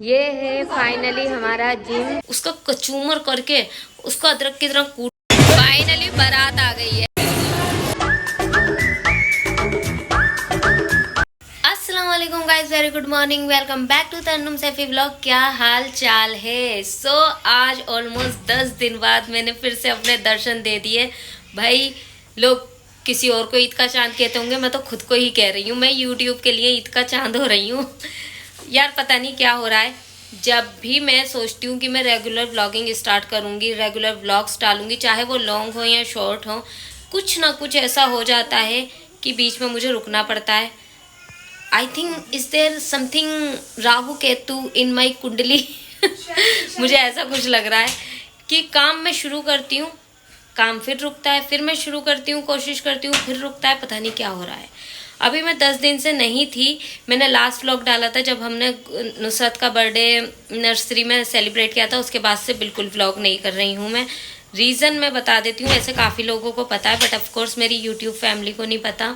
ये है फाइनली हमारा जिम। उसका कचूमर करके उसको अदरक की तरह कूट, फाइनली बारात आ गई है। अस्सलाम वालेकुम guys, very good morning, welcome back to Tannum Saifi vlog. क्या हाल चाल है? आज ऑलमोस्ट 10 दिन बाद मैंने फिर से अपने दर्शन दे दिए। भाई लोग किसी और को ईद का चांद कहते होंगे, मैं तो खुद को ही कह रही हूँ, मैं यूट्यूब के लिए ईद का चांद हो रही हूँ। यार पता नहीं क्या हो रहा है, जब भी मैं सोचती हूँ कि मैं रेगुलर व्लॉगिंग स्टार्ट करूँगी, रेगुलर व्लॉग्स डालूंगी, चाहे वो लॉन्ग हो या शॉर्ट हो, कुछ ना कुछ ऐसा हो जाता है कि बीच में मुझे रुकना पड़ता है। I think is there something Rahu Ketu in my kundli. मुझे ऐसा कुछ लग रहा है कि काम मैं शुरू करती हूँ, काम फिर रुकता है, फिर मैं शुरू करती हूँ, कोशिश करती हूँ, फिर रुकता है, पता नहीं क्या हो रहा है। अभी मैं 10 दिन से नहीं थी। मैंने लास्ट व्लॉग डाला था जब हमने नुसरत का बर्थडे नर्सरी में सेलिब्रेट किया था, उसके बाद से बिल्कुल व्लॉग नहीं कर रही हूँ मैं। रीज़न मैं बता देती हूँ, ऐसे काफ़ी लोगों को पता है बट ऑफकोर्स मेरी यूट्यूब फैमिली को नहीं पता।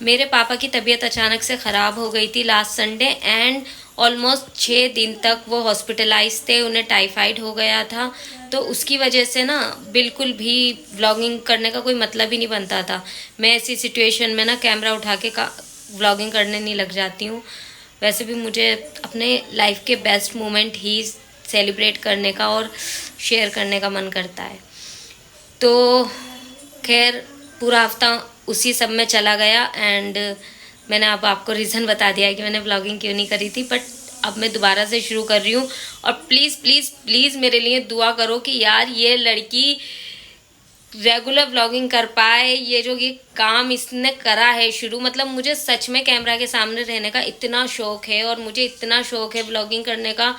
मेरे पापा की तबीयत अचानक से ख़राब हो गई थी लास्ट संडे एंड ऑलमोस्ट 6 दिन तक वो हॉस्पिटलाइज थे, उन्हें टाइफाइड हो गया था। तो उसकी वजह से ना बिल्कुल भी व्लॉगिंग करने का कोई मतलब ही नहीं बनता था। मैं ऐसी सिचुएशन में ना कैमरा उठा के व्लॉगिंग करने नहीं लग जाती हूँ। वैसे भी मुझे अपने लाइफ के बेस्ट मोमेंट ही सेलिब्रेट करने का और शेयर करने का मन करता है। तो खैर पूरा हफ्ता उसी सब में चला गया एंड मैंने अब आपको रीज़न बता दिया है कि मैंने व्लॉगिंग क्यों नहीं करी थी। बट अब मैं दोबारा से शुरू कर रही हूँ और प्लीज़ प्लीज़ प्लीज़ मेरे लिए दुआ करो कि यार ये लड़की रेगुलर व्लॉगिंग कर पाए। ये जो ये काम इसने करा है शुरू, मतलब मुझे सच में कैमरा के सामने रहने का इतना शौक है और मुझे इतना शौक है व्लॉगिंग करने का।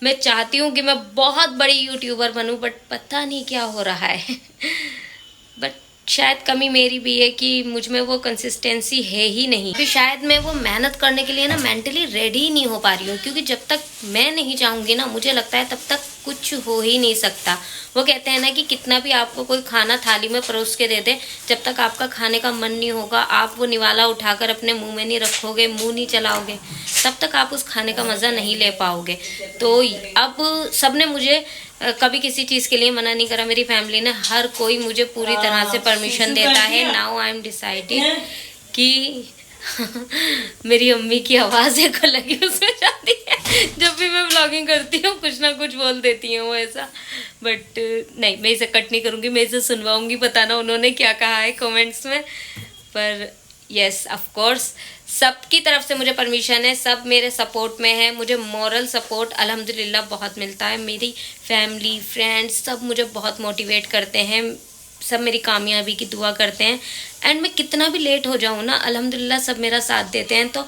मैं चाहती हूँ कि मैं बहुत बड़ी यूट्यूबर बनूँ बट पता नहीं क्या हो रहा है। बट शायद कमी मेरी भी है कि मुझ में वो कंसिस्टेंसी है ही नहीं। फिर शायद मैं वो मेहनत करने के लिए ना मेंटली रेडी ही नहीं हो पा रही हूँ, क्योंकि जब तक मैं नहीं चाहूँगी ना, मुझे लगता है तब तक कुछ हो ही नहीं सकता। वो कहते हैं ना कि कितना भी आपको कोई खाना थाली में परोस के दे दे, जब तक आपका खाने का मन नहीं होगा, आप वो निवाला उठाकर अपने मुँह में नहीं रखोगे, मुँह नहीं चलाओगे, तब तक आप उस खाने का मज़ा नहीं ले पाओगे। तो अब सब ने मुझे कभी किसी चीज़ के लिए मना नहीं करा, मेरी फैमिली ने, हर कोई मुझे पूरी तरह से परमिशन देता है। नाउ आई एम डिसाइडेड कि मेरी अम्मी की आवाज़ एक अलग ही उसमें जाती है। जब भी मैं व्लॉगिंग करती हूँ कुछ ना कुछ बोल देती हैं वो ऐसा। बट नहीं, मैं इसे कट नहीं करूँगी, मैं इसे सुनवाऊँगी, बताना उन्होंने क्या कहा है कमेंट्स में। पर यस ऑफ कोर्स सबकी तरफ से मुझे परमिशन है, सब मेरे सपोर्ट में है, मुझे मॉरल सपोर्ट अल्हम्दुलिल्लाह बहुत मिलता है। मेरी फैमिली फ्रेंड्स सब मुझे बहुत मोटिवेट करते हैं, सब मेरी कामयाबी की दुआ करते हैं एंड मैं कितना भी लेट हो जाऊँ ना, अल्हम्दुलिल्लाह सब मेरा साथ देते हैं। तो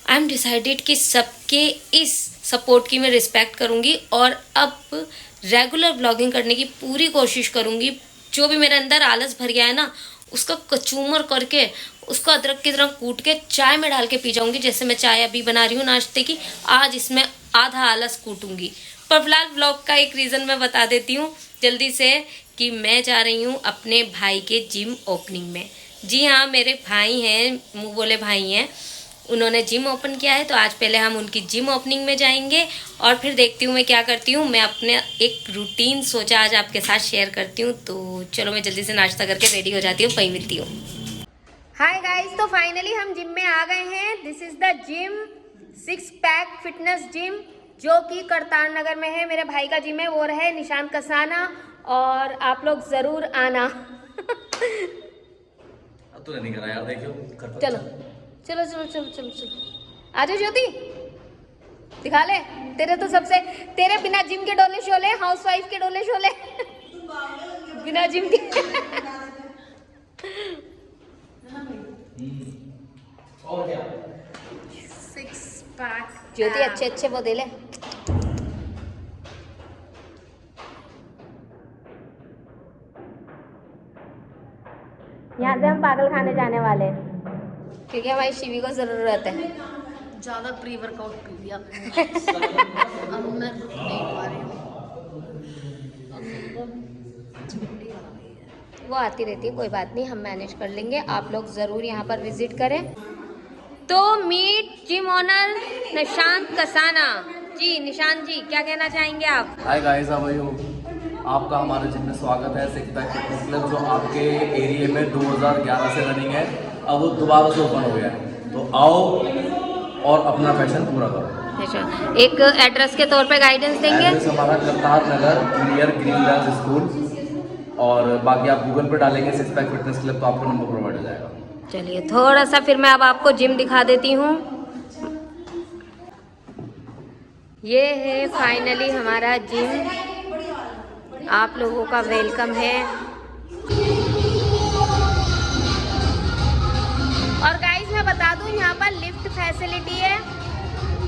आई एम डिसाइडेड कि सबके इस सपोर्ट की मैं रिस्पेक्ट करूँगी और अब रेगुलर व्लॉगिंग करने की पूरी कोशिश करूँगी। जो भी मेरे अंदर आलस भर गया है ना, उसका कचूमर करके उसको अदरक की तरह कूट के चाय में डाल के पी जाऊंगी। जैसे मैं चाय अभी बना रही हूँ नाश्ते की, आज इसमें आधा आलस कूटूंगी। पर फिलहाल ब्लॉग का एक रीज़न मैं बता देती हूँ जल्दी से कि मैं जा रही हूँ अपने भाई के जिम ओपनिंग में। जी हाँ, मेरे भाई हैं, मुँह बोले भाई हैं, उन्होंने जिम ओपन किया है। तो आज पहले हम उनकी जिम ओपनिंग में जाएंगे और फिर देखती हूँ मैं क्या करती हूँ। मैं अपने एक रूटीन सोचा आज आपके साथ शेयर करती हूँ। तो चलो मैं जल्दी से नाश्ता करके रेडी हो जाती हूँ, वहीं मिलती हूँ। हाय गाइस, तो फाइनली हम जिम में आ गए हैं। This is the gym, 6 pack fitness gym, जो कि करतार नगर में है। मेरे भाई का जिम है, वो है निशांत कसाना, और आप लोग जरूर आना। अब तो नहीं करा यार, देखियो चलो चलो चलो चलो चलो चलो, आ जाओ ज्योति, दिखा ले। तेरे तो सबसे, तेरे बिना जिम के डोले शोले, हाउस वाइफ के डोले शोले, बिना जिम के। और क्या 6 पैक ज्योति अच्छे अच्छे वो दे ले। यहाँ से हम पागल खाने जाने वाले हैं क्योंकि हमारी शिवी को जरूरत है। ज़्यादा प्री वर्कआउट पी लिया अब मैं नहीं पा रही हूँ। वो आती रहती है, कोई बात नहीं, हम मैनेज कर लेंगे। आप लोग ज़रूर यहाँ पर विजिट करें। तो meet gym owner Nishant Kasana. जी निशान जी क्या कहना चाहेंगे आप? Hi guys, how are you? आपका हमारे जिम में स्वागत है। सिक्स पैक फिटनेस क्लब जो आपके एरिया में 2011 से रनिंग है, अब वो दोबारा से ओपन हो गया है। तो आओ और अपना पैशन पूरा करो। अच्छा, एक एड्रेस के तौर पे गाइडेंस देंगे? एड्रेस हमारा करतार नगर नियर ग्रीन गर्ल्स स्कूल, और बाकी आप गूगल पर डालेंगे सिक्स पैक फिटनेस क्लब तो आपको नंबर प्रोवाइड हो जाएगा। चलिए थोड़ा सा फिर मैं अब आपको जिम दिखा देती हूँ। ये है फाइनली हमारा जिम, आप लोगों का वेलकम है। और गाइस मैं बता दूं यहाँ पर लिफ्ट फैसिलिटी है,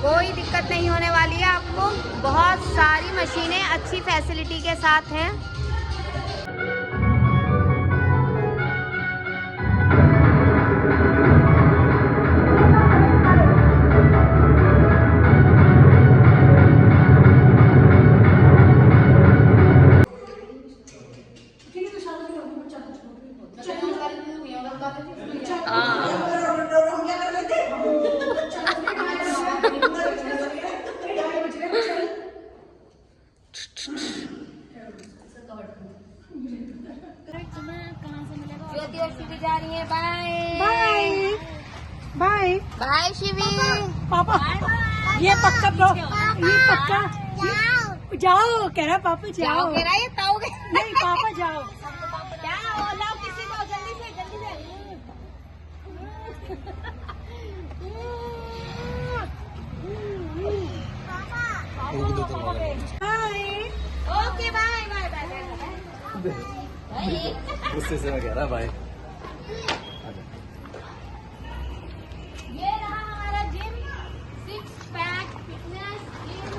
कोई दिक्कत नहीं होने वाली है आपको। बहुत सारी मशीनें अच्छी फैसिलिटी के साथ हैं। ज्योति और शिवी जा रही है। Bye bye bye bye Shivi. पापा ये पक्का ये पक्का जाओ कह रहा पापा जाओ जाओ कह रहा है ताऊ के नहीं पापा जाओ जाओ लाओ किसी को जल्दी से hi okay bye bye bye उससे मैं कह रहा भाई। ये रहा हमारा gym, six pack fitness gym.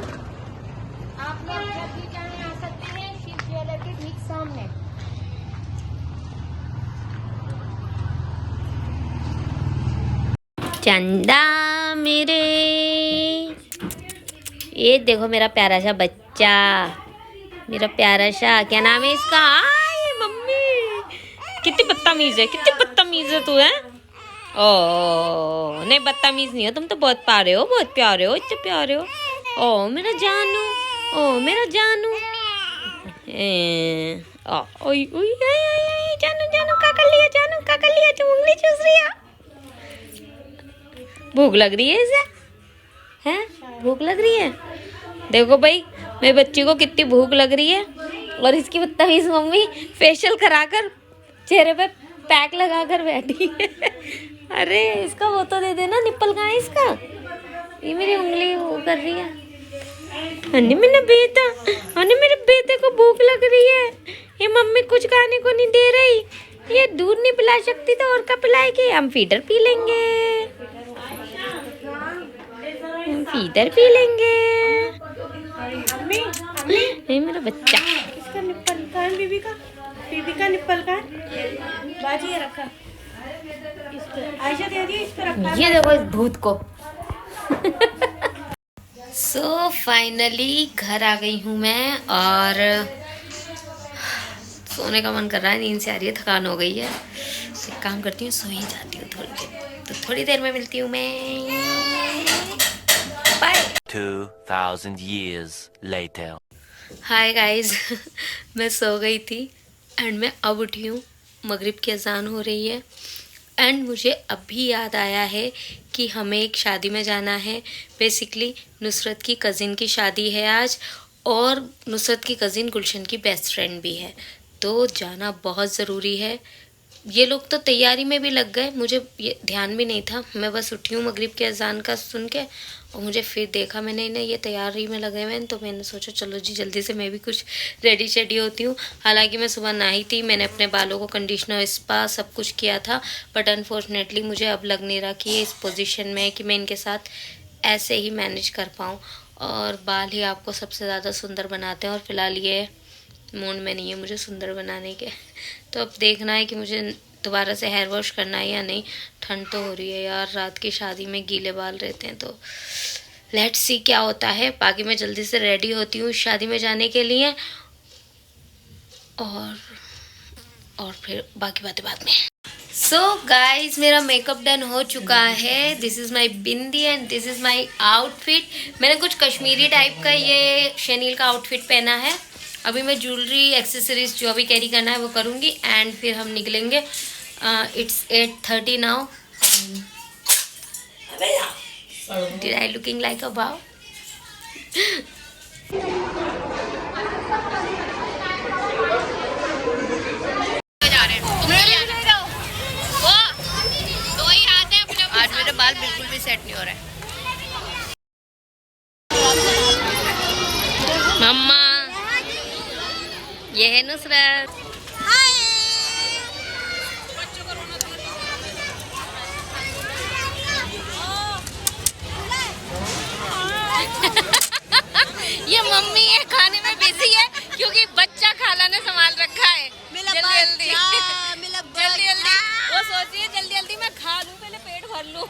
आप लोग जब भी चाहें आ सकते हैं, शिव ज्वेलर के ठीक सामने। चंदा मेरे, ये देखो मेरा प्यारा सा बच्चा, मेरा प्यारा सा, क्या नाम है इसका? आय मम्मी, कितनी बदतमीज है, कितनी बदतमीज है तू है। ओ नहीं बदतमीज नहीं हो तुम तो, बहुत प्यारे हो, बहुत प्यारे हो, इतने प्यारे हो। ओ मेरा जानू, ओ मेरा जानू। ओई ओई जानू जानू क्या कर लिया, जानू क्या कर लिया, तुम उंगली चूस रही है। भूख लग रही है इसे, हैं भूख लग रही है। देखो भाई मेरे बच्ची को कितनी भूख लग रही है, और इसकी बदतमीज मम्मी फेशियल कराकर चेहरे पे पैक लगाकर बैठी है। अरे इसका वो तो दे देना, निप्पल कहाँ है इसका? ये मेरी उंगली वो कर रही है। अन्नी मेरा बेटा, अन्नी मेरे बेटे को भूख लग रही है, ये मम्मी कुछ खाने को नहीं दे रही, ये दूध नहीं पिला सकती तो और क्या पिलाएगी, हम फीडर पी लेंगे, हम फीडर पी लेंगे। ये मेरा बच्चा, इसका निप्पल का है, बीबी का निप्पल का बाजी ये रखा, आयशा दे दी, इसको रखा। ये देखो इस भूत को। सो फाइनली घर आ गई हूँ मैं, और सोने का मन कर रहा है, नींद से आ रही है, थकान हो गई है। एक काम करती हूँ, सो ही जाती हूँ थोड़ी देर, तो थोड़ी देर में मिलती हूँ मैं। Bye. 2000 years later. Hi guys, मैं सो गई थी एंड मैं अब उठी हूँ, मगरिब की अजान हो रही है, एंड मुझे अभी याद आया है कि हमें एक शादी में जाना है। बेसिकली नुसरत की कज़िन की शादी है आज, और नुसरत की कज़िन गुलशन की बेस्ट फ्रेंड भी है, तो जाना बहुत ज़रूरी है। ये लोग तो तैयारी में भी लग गए, मुझे ये ध्यान भी नहीं था, मैं बस उठी हूँ मगरिब के अजान का सुन के, और मुझे फिर देखा मैंने इन्हें ये तैयारी में लगे हुए हैं, तो मैंने सोचा चलो जी जल्दी से मैं भी कुछ रेडी शेडी होती हूँ। हालांकि मैं सुबह नहाई थी, मैंने अपने बालों को कंडीशनर स्पा सब कुछ किया था, बट अनफॉर्चुनेटली मुझे अब लग नहीं रहा कि ये इस पोजीशन में है कि मैं इनके साथ ऐसे ही मैनेज कर पाऊँ, और बाल ही आपको सबसे ज़्यादा सुंदर बनाते हैं, और फिलहाल ये मूड में नहीं है मुझे सुंदर बनाने के, तो अब देखना है कि मुझे दोबारा से हेयर वॉश करना है या नहीं। ठंड तो हो रही है यार, रात की शादी में गीले बाल रहते हैं, तो लेट्स सी क्या होता है। बाकी मैं जल्दी से रेडी होती हूँ शादी में जाने के लिए, और फिर बाकी बातें बाद में। सो गाइज मेरा मेकअप डन हो चुका है। This is my bindi and this is my outfit. मैंने कुछ कश्मीरी टाइप का ये शनील का आउटफिट पहना है। अभी मैं ज्वेलरी एक्सेसरीज जो अभी कैरी करना है वो करूँगी एंड फिर हम निकलेंगे। It's 8:30 now. Did I looking like a wow? आज मेरे बाल बिल्कुल भी सेट नहीं हो रहे हैं। मम्मा ये है नुसरत। ये मम्मी है खाने में बिजी है क्योंकि बच्चा खाला ने संभाल रखा है। जल्दी जल्दी वो सोचिए जल्दी जल्दी मैं खा लूं, पहले पेट भर लूं।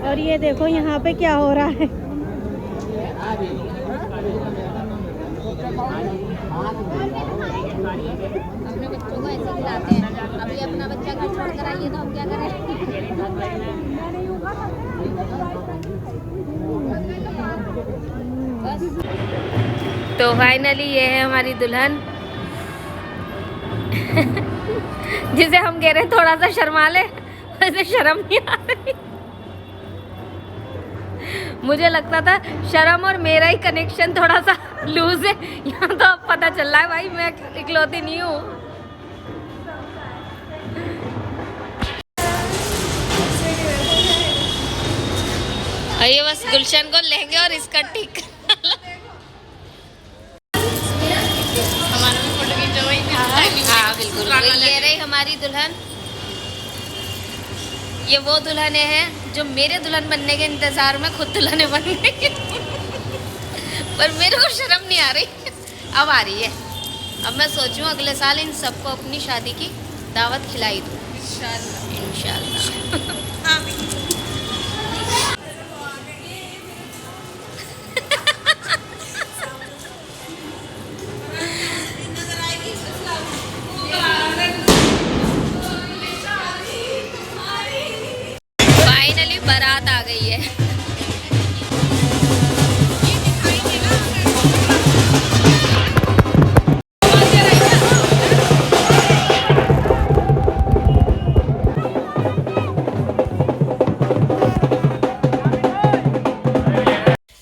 और ये देखो यहाँ पे क्या हो रहा है। अपने बच्चों को ऐसे खिलाते हैं। अभी अपना बच्चा घर छोड़ कर आइए तो हम क्या करें? तो फाइनली ये है हमारी दुल्हन जिसे हम कह रहे हैं थोड़ा सा शर्मा ले, वैसे शर्म नहीं आ रही। मुझे लगता था शर्म और मेरा ही कनेक्शन थोड़ा सा लूज है, यहाँ तो अब पता चल रहा है भाई मैं इकलौती नहीं हूँ। और ये बस गुलशन को लहंगे और इसका ठीक हाँ बिल्कुल। ये रही हमारी दुल्हन। ये वो दुल्हने हैं जो मेरे दुल्हन बनने के इंतजार में खुद दुल्हने बन गई पर मेरे को शर्म नहीं आ रही, अब आ रही है। अब मैं सोचूं अगले साल इन सबको अपनी शादी की दावत खिलाई दूँ इंशाल्लाह। फाइनली बारात आ गई है।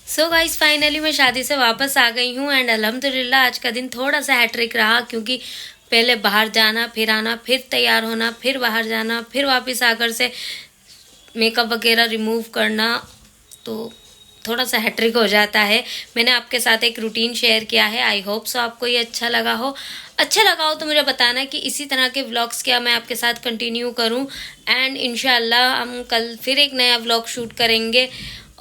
सो गाइस फाइनली मैं शादी से वापस आ गई हूँ एंड अल्हम्दुलिल्लाह आज का दिन थोड़ा सा हैट्रिक रहा क्योंकि पहले बाहर जाना, फिर आना, फिर तैयार होना, फिर बाहर जाना, फिर वापस आकर से मेकअप वगैरह रिमूव करना, तो थोड़ा सा हैट्रिक हो जाता है। मैंने आपके साथ एक रूटीन शेयर किया है। आई होप सो आपको ये अच्छा लगा हो। अच्छा लगा हो तो मुझे बताना कि इसी तरह के व्लॉग्स क्या मैं आपके साथ कंटिन्यू करूं एंड इंशाल्लाह हम कल फिर एक नया व्लॉग शूट करेंगे।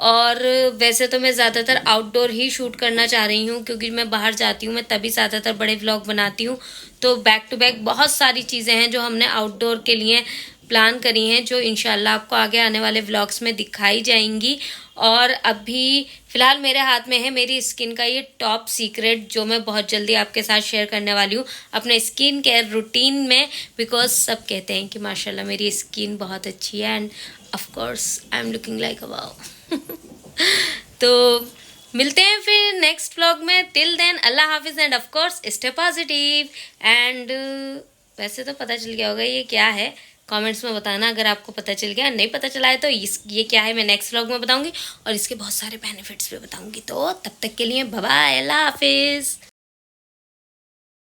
और वैसे तो मैं ज़्यादातर आउटडोर ही शूट करना चाह रही हूँ क्योंकि मैं बाहर जाती हूँ, मैं तभी ज़्यादातर बड़े व्लॉग बनाती हूँ। तो बैक टू बैक बहुत सारी चीज़ें हैं जो हमने आउटडोर के लिए प्लान करी हैं जो इंशाल्लाह आपको आगे आने वाले व्लॉग्स में दिखाई जाएंगी। और अभी फ़िलहाल मेरे हाथ में है मेरी स्किन का ये टॉप सीक्रेट जो मैं बहुत जल्दी आपके साथ शेयर करने वाली हूँ अपने स्किन केयर रूटीन में, बिकॉज सब कहते हैं कि माशाल्लाह मेरी स्किन बहुत अच्छी है and of course I am looking like a wow. तो मिलते हैं फिर नेक्स्ट व्लॉग में। टिल देन अल्लाह हाफिज़ and of course stay positive. And वैसे तो पता चल गया होगा ये क्या है, कमेंट्स में बताना अगर आपको पता चल गया। नहीं पता चला है तो ये क्या है मैं नेक्स्ट व्लॉग में बताऊंगी और इसके बहुत सारे बेनिफिट्स भी बताऊंगी। तो तब तक के लिए बाय बाय, अल्लाह हाफिज़।